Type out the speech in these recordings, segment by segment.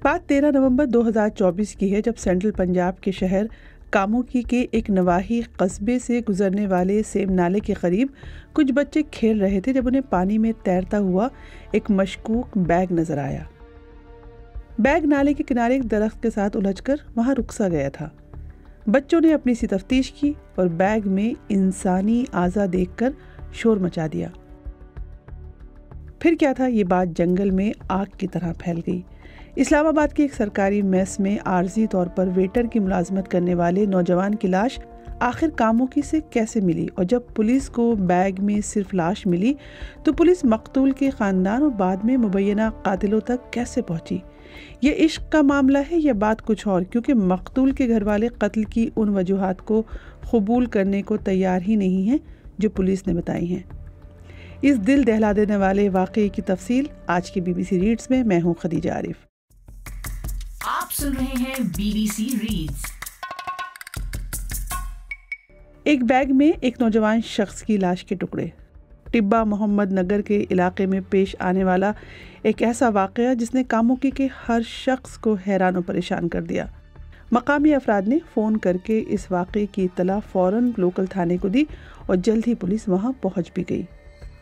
بات 13 نومبر 2024 کی ہے، جب سینٹرل پنجاب کے شہر کاموکی کے ایک نواحی قصبے سے گزرنے والے سیم نالے کے قریب کچھ بچے کھیل رہے تھے جب انہیں پانی میں تیرتا ہوا ایک مشکوک بیگ نظر آیا۔ بیگ نالے کے کنارے ایک درخت کے ساتھ الجھ کر وہاں رک سا گیا تھا۔ بچوں نے اپنی سی تفتیش کی اور بیگ میں انسانی اعضا دیکھ کر شور مچا دیا۔ پھر کیا تھا، یہ بات جنگل میں آگ کی طرح پھیل گئی۔ اسلام آباد کے ایک سرکاری میس میں عارضی طور پر ویٹر کی ملازمت کرنے والے نوجوان کی لاش آخر کاموکی سے کیسے ملی، اور جب پولیس کو بیگ میں صرف لاش ملی تو پولیس مقتول کے خاندان اور بعد میں مبینہ قاتلوں تک کیسے پہنچی؟ یہ عشق کا معاملہ ہے یا بات کچھ اور؟ کیونکہ مقتول کے گھر والے قتل کی ان وجوہات کو قبول کرنے کو تیار ہی نہیں ہیں جو پولیس نے بتائی ہیں۔ اس دل دہلا دینے والے واقعے کی تفصیل آج کی BBC ریڈز میں۔ میں ہوں خدیجہ عارف۔ آپ سن رہے ہیں BBC ریڈز۔ ایک بیگ میں ایک نوجوان شخص کی لاش کے ٹکڑے۔ ٹبہ محمد نگر کے علاقے میں پیش آنے والا ایک ایسا واقعہ جس نے کاموکی کے ہر شخص کو حیران و پریشان کر دیا۔ مقامی افراد نے فون کر کے اس واقعے کی اطلاع فوراً لوکل تھانے کو دی اور جلد ہی پولیس وہاں پہنچ بھی گئی۔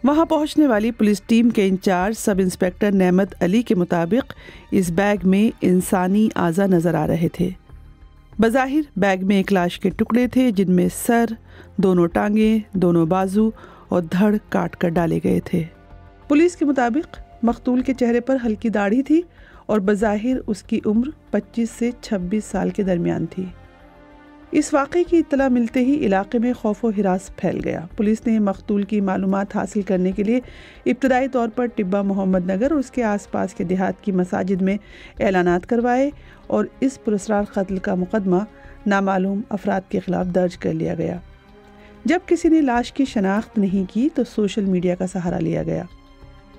وہاں پہنچنے والی پولیس ٹیم کے انچارج سب انسپکٹر نعمت علی کے مطابق اس بیگ میں انسانی اعضا نظر آ رہے تھے۔ بظاہر بیگ میں ایک لاش کے ٹکڑے تھے جن میں سر، دونوں ٹانگیں، دونوں بازو اور دھڑ کاٹ کر ڈالے گئے تھے۔ پولیس کے مطابق مقتول کے چہرے پر ہلکی داڑھی تھی اور بظاہر اس کی عمر 25 سے 26 سال کے درمیان تھی۔ اس واقعے کی اطلاع ملتے ہی علاقے میں خوف و ہراس پھیل گیا۔ پولیس نے مقتول کی معلومات حاصل کرنے کے لیے ابتدائی طور پر ٹبہ محمد نگر اور اس کے آس پاس کے دیہات کی مساجد میں اعلانات کروائے اور اس پراسرار قتل کا مقدمہ نامعلوم افراد کے خلاف درج کر لیا گیا۔ جب کسی نے لاش کی شناخت نہیں کی تو سوشل میڈیا کا سہارا لیا گیا۔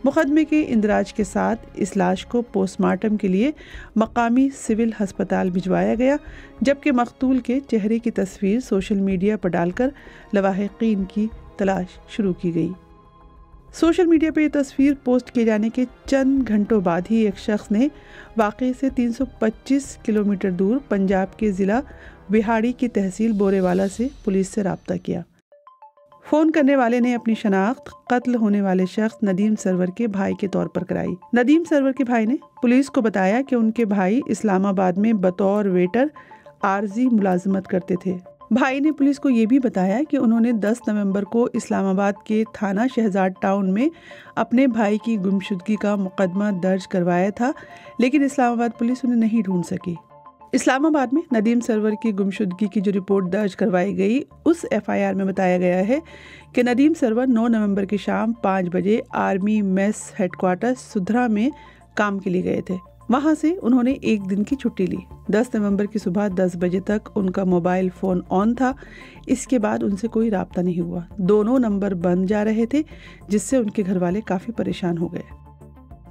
مقدمے کے اندراج کے ساتھ اس لاش کو پوسٹ مارٹم کے لیے مقامی سول ہسپتال بھجوایا گیا، جبکہ مقتول کے چہرے کی تصویر سوشل میڈیا پر ڈال کر لواحقین کی تلاش شروع کی گئی۔ سوشل میڈیا پہ یہ تصویر پوسٹ کیے جانے کے چند گھنٹوں بعد ہی ایک شخص نے واقعے سے 325 کلومیٹر دور پنجاب کے ضلع بہاڑی کی تحصیل بورے والا سے پولیس سے رابطہ کیا۔ فون کرنے والے نے اپنی شناخت قتل ہونے والے شخص ندیم سرور کے بھائی کے طور پر کرائی۔ ندیم سرور کے بھائی نے پولیس کو بتایا کہ ان کے بھائی اسلام آباد میں بطور ویٹر عارضی ملازمت کرتے تھے۔ بھائی نے پولیس کو یہ بھی بتایا کہ انہوں نے 10 نومبر کو اسلام آباد کے تھانہ شہزاد ٹاؤن میں اپنے بھائی کی گمشدگی کا مقدمہ درج کروایا تھا، لیکن اسلام آباد پولیس انہیں نہیں ڈھونڈ سکی۔ اسلام آباد میں ندیم سرور کی گمشدگی کی جو رپورٹ درج کروائی گئی، اس FIR میں بتایا گیا ہے کہ ندیم سرور 9 نومبر کی شام 5 بجے آرمی میس ہیڈ کوارٹر سدھرا میں کام کے لیے گئے تھے۔ وہاں سے انہوں نے ایک دن کی چھٹی لی۔ 10 نومبر کی صبح 10 بجے تک ان کا موبائل فون آن تھا۔ اس کے بعد ان سے کوئی رابطہ نہیں ہوا۔ دونوں نمبر بند جا رہے تھے، جس سے ان کے گھر والے کافی پریشان ہو گئے۔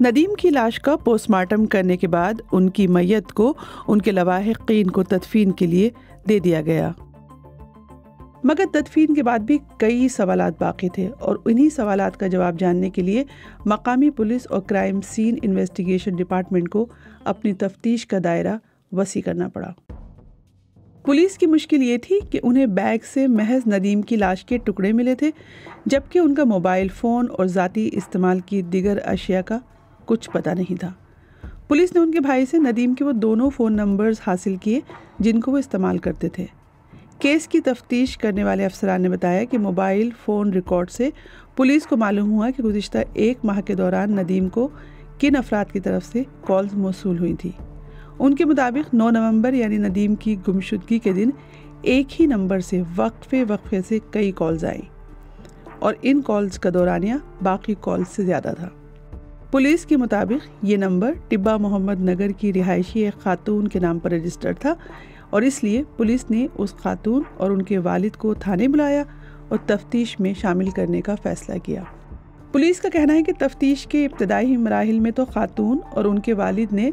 ندیم کی لاش کا پوسٹ مارٹم کرنے کے بعد ان کی میت کو ان کے لواحقین کو تدفین کے لیے دے دیا گیا، مگر تدفین کے بعد بھی کئی سوالات باقی تھے اور انہی سوالات کا جواب جاننے کے لیے مقامی پولیس اور کرائم سین انویسٹیگیشن ڈپارٹمنٹ کو اپنی تفتیش کا دائرہ وسیع کرنا پڑا۔ پولیس کی مشکل یہ تھی کہ انہیں بیگ سے محض ندیم کی لاش کے ٹکڑے ملے تھے، جبکہ ان کا موبائل فون اور ذاتی استعمال کی دیگر اشیاء کا کچھ پتہ نہیں تھا۔ پولیس نے ان کے بھائی سے ندیم کے وہ دونوں فون نمبرز حاصل کیے جن کو وہ استعمال کرتے تھے۔ کیس کی تفتیش کرنے والے افسران نے بتایا کہ موبائل فون ریکارڈ سے پولیس کو معلوم ہوا کہ گزشتہ 1 ماہ کے دوران ندیم کو کن افراد کی طرف سے کالز موصول ہوئی تھی۔ ان کے مطابق 9 نومبر یعنی ندیم کی گمشدگی کے دن ایک ہی نمبر سے وقفے سے کئی کالز آئیں اور ان کالز کا دورانیہ باقی کالز سے زیادہ تھا۔ پولیس کے مطابق یہ نمبر ٹبہ محمد نگر کی رہائشی ایک خاتون کے نام پر رجسٹرڈ تھا اور اس لیے پولیس نے اس خاتون اور ان کے والد کو تھانے بلایا اور تفتیش میں شامل کرنے کا فیصلہ کیا۔ پولیس کا کہنا ہے کہ تفتیش کے ابتدائی مراحل میں تو خاتون اور ان کے والد نے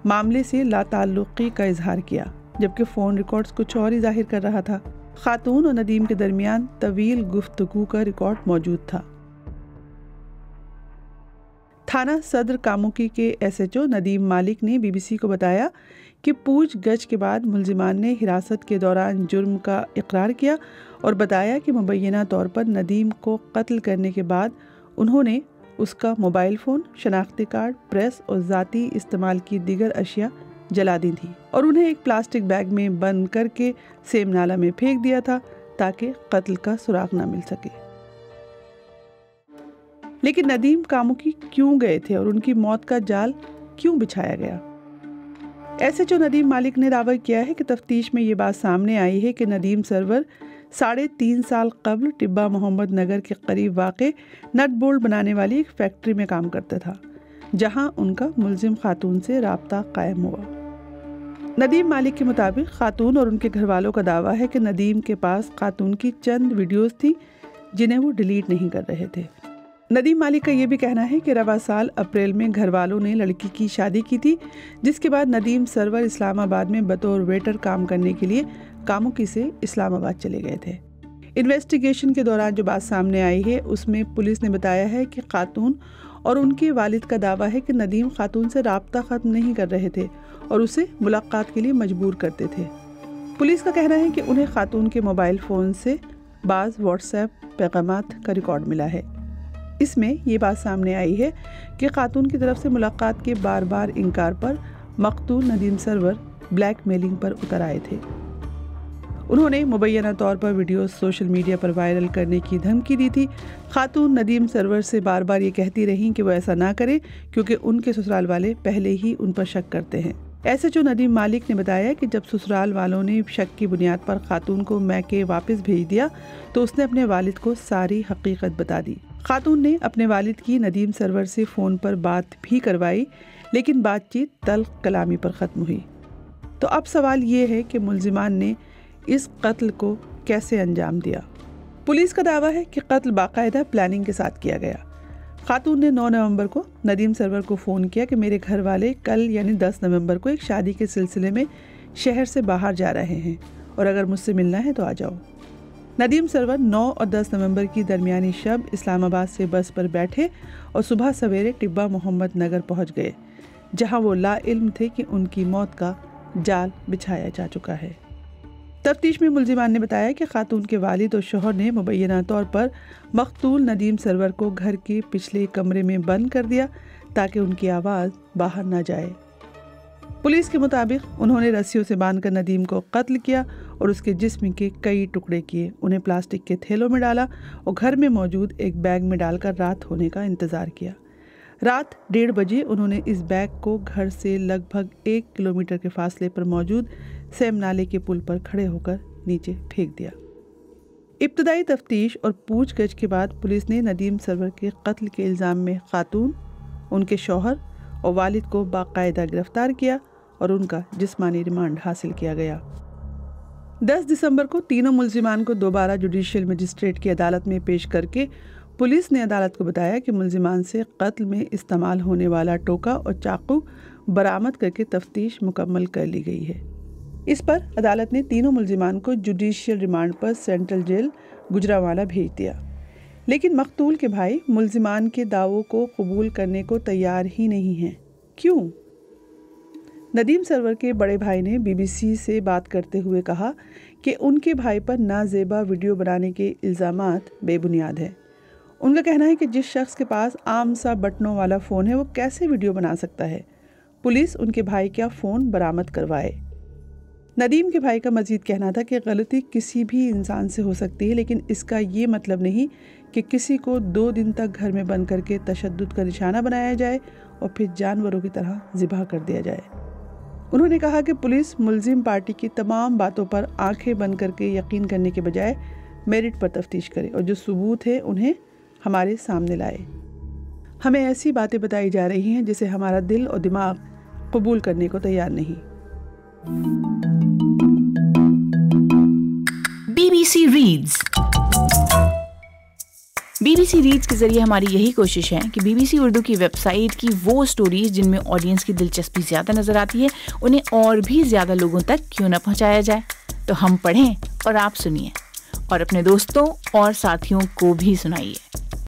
معاملے سے لا تعلقی کا اظہار کیا، جبکہ فون ریکارڈز کچھ اور ہی ظاہر کر رہا تھا۔ خاتون اور ندیم کے درمیان طویل گفتگو کا ریکارڈ موجود تھا۔ تھانہ صدر کاموکی کے SHO ندیم مالک نے BBC کو بتایا کہ پوچھ گچھ کے بعد ملزمان نے حراست کے دوران جرم کا اقرار کیا اور بتایا کہ مبینہ طور پر ندیم کو قتل کرنے کے بعد انہوں نے اس کا موبائل فون، شناختی کارڈ، پریس اور ذاتی استعمال کی دیگر اشیاء جلا دی تھی اور انہیں ایک پلاسٹک بیگ میں بند کر کے سیم نالہ میں پھینک دیا تھا تاکہ قتل کا سراغ نہ مل سکے۔ لیکن ندیم کاموکی کیوں گئے تھے اور ان کی موت کا جال کیوں بچھایا گیا؟ SHO ندیم مالک نے دعویٰ کیا ہے کہ تفتیش میں یہ بات سامنے آئی ہے کہ ندیم سرور 3.5 سال قبل ٹبہ محمد نگر کے قریب واقع نٹ بولٹ بنانے والی ایک فیکٹری میں کام کرتا تھا، جہاں ان کا ملزم خاتون سے رابطہ قائم ہوا۔ ندیم مالک کے مطابق خاتون اور ان کے گھر والوں کا دعویٰ ہے کہ ندیم کے پاس خاتون کی چند ویڈیوز تھی جنہیں وہ ڈیلیٹ نہیں کر رہے تھے۔ ندیم مالک کا یہ بھی کہنا ہے کہ رواں سال اپریل میں گھر والوں نے لڑکی کی شادی کی تھی، جس کے بعد ندیم سرور اسلام آباد میں بطور ویٹر کام کرنے کے لیے کاموکی سے اسلام آباد چلے گئے تھے۔ انویسٹیگیشن کے دوران جو بات سامنے آئی ہے اس میں پولیس نے بتایا ہے کہ خاتون اور ان کے والد کا دعویٰ ہے کہ ندیم خاتون سے رابطہ ختم نہیں کر رہے تھے اور اسے ملاقات کے لیے مجبور کرتے تھے۔ پولیس کا کہنا ہے کہ انہیں خاتون کے موبائل فون سے بعض واٹس ایپ پیغامات کا ریکارڈ ملا ہے۔ اس میں یہ بات سامنے آئی ہے کہ خاتون کی طرف سے ملاقات کے بار بار انکار پر مقتول ندیم سرور بلیک میلنگ پر اتر آئے تھے۔ انہوں نے مبینہ طور پر ویڈیوز سوشل میڈیا پر وائرل کرنے کی دھمکی دی تھی۔ خاتون ندیم سرور سے بار بار یہ کہتی رہیں کہ وہ ایسا نہ کرے کیونکہ ان کے سسرال والے پہلے ہی ان پر شک کرتے ہیں۔ SHO ندیم مالک نے بتایا کہ جب سسرال والوں نے شک کی بنیاد پر خاتون کو میکے واپس بھیج دیا تو اس نے اپنے والد کو ساری حقیقت بتا دی۔ خاتون نے اپنے والد کی ندیم سرور سے فون پر بات بھی کروائی، لیکن بات چیت تلخ کلامی پر ختم ہوئی۔ تو اب سوال یہ ہے کہ ملزمان نے اس قتل کو کیسے انجام دیا؟ پولیس کا دعویٰ ہے کہ قتل باقاعدہ پلاننگ کے ساتھ کیا گیا۔ خاتون نے 9 نومبر کو ندیم سرور کو فون کیا کہ میرے گھر والے کل یعنی 10 نومبر کو ایک شادی کے سلسلے میں شہر سے باہر جا رہے ہیں اور اگر مجھ سے ملنا ہے تو آ جاؤ۔ ندیم سرور 9 اور 10 نومبر کی درمیانی شب اسلام آباد سے بس پر بیٹھے اور صبح سویرے ٹبہ محمد نگر پہنچ گئے، جہاں وہ لا علم تھے کہ ان کی موت کا جال بچھایا جا چکا ہے۔ تفتیش میں ملزمان نے بتایا کہ خاتون کے والد اور شوہر نے مبینہ طور پر مقتول ندیم سرور کو گھر کے پچھلے کمرے میں بند کر دیا تاکہ ان کی آواز باہر نہ جائے۔ پولیس کے مطابق انہوں نے رسیوں سے باندھ کر ندیم کو قتل کیا اور اس کے جسم کے کئی ٹکڑے کیے، انہیں پلاسٹک کے تھیلوں میں ڈالا اور گھر میں موجود ایک بیگ میں ڈال کر رات ہونے کا انتظار کیا۔ رات 1:30 بجے انہوں نے اس بیگ کو گھر سے لگ بھگ 1 کلومیٹر کے فاصلے پر موجود سیم نالے کے پل پر کھڑے ہو کر نیچے پھینک دیا۔ ابتدائی تفتیش اور پوچھ گچھ کے بعد پولیس نے ندیم سرور کے قتل کے الزام میں خاتون، ان کے شوہر اور والد کو باقاعدہ گرفتار کیا اور ان کا جسمانی ریمانڈ حاصل کیا گیا۔ 10 دسمبر کو تینوں ملزمان کو دوبارہ جوڈیشل مجسٹریٹ کی عدالت میں پیش کر کے پولیس نے عدالت کو بتایا کہ ملزمان سے قتل میں استعمال ہونے والا ٹوکا اور چاقو برآمد کر کے تفتیش مکمل کر لی گئی ہے۔ اس پر عدالت نے تینوں ملزمان کو جوڈیشل ریمانڈ پر سینٹرل جیل گجرانوالہ بھیج دیا، لیکن مقتول کے بھائی ملزمان کے دعووں کو قبول کرنے کو تیار ہی نہیں ہیں۔ کیوں؟ ندیم سرور کے بڑے بھائی نے BBC سے بات کرتے ہوئے کہا کہ ان کے بھائی پر نازیبا ویڈیو بنانے کے الزامات بے بنیاد ہیں۔ ان کا کہنا ہے کہ جس شخص کے پاس عام سا بٹنوں والا فون ہے وہ کیسے ویڈیو بنا سکتا ہے؟ پولیس ان کے بھائی کا فون برآمد کروائے۔ ندیم کے بھائی کا مزید کہنا تھا کہ غلطی کسی بھی انسان سے ہو سکتی ہے، لیکن اس کا یہ مطلب نہیں کہ کسی کو 2 دن تک گھر میں بند کر کے تشدد کا نشانہ بنایا جائے اور پھر جانوروں کی طرح ذبح کر دیا جائے۔ انہوں نے کہا کہ پولیس ملزم پارٹی کی تمام باتوں پر آنکھیں بند کر کے یقین کرنے کے بجائے میرٹ پر تفتیش کرے اور جو ثبوت ہے انہیں ہمارے سامنے لائے۔ ہمیں ایسی باتیں بتائی جا رہی ہیں جسے ہمارا دل اور دماغ قبول کرنے کو تیار نہیں۔ BBC ریڈز کے ذریعے ہماری یہی کوشش ہے کہ BBC اردو کی ویب سائٹ کی وہ سٹوریز جن میں آڈینس کی دلچسپی زیادہ نظر آتی ہے انہیں اور بھی زیادہ لوگوں تک کیوں نہ پہنچایا جائے۔ تو ہم پڑھیں اور آپ سنیے اور اپنے دوستوں اور ساتھیوں کو بھی سنائیے۔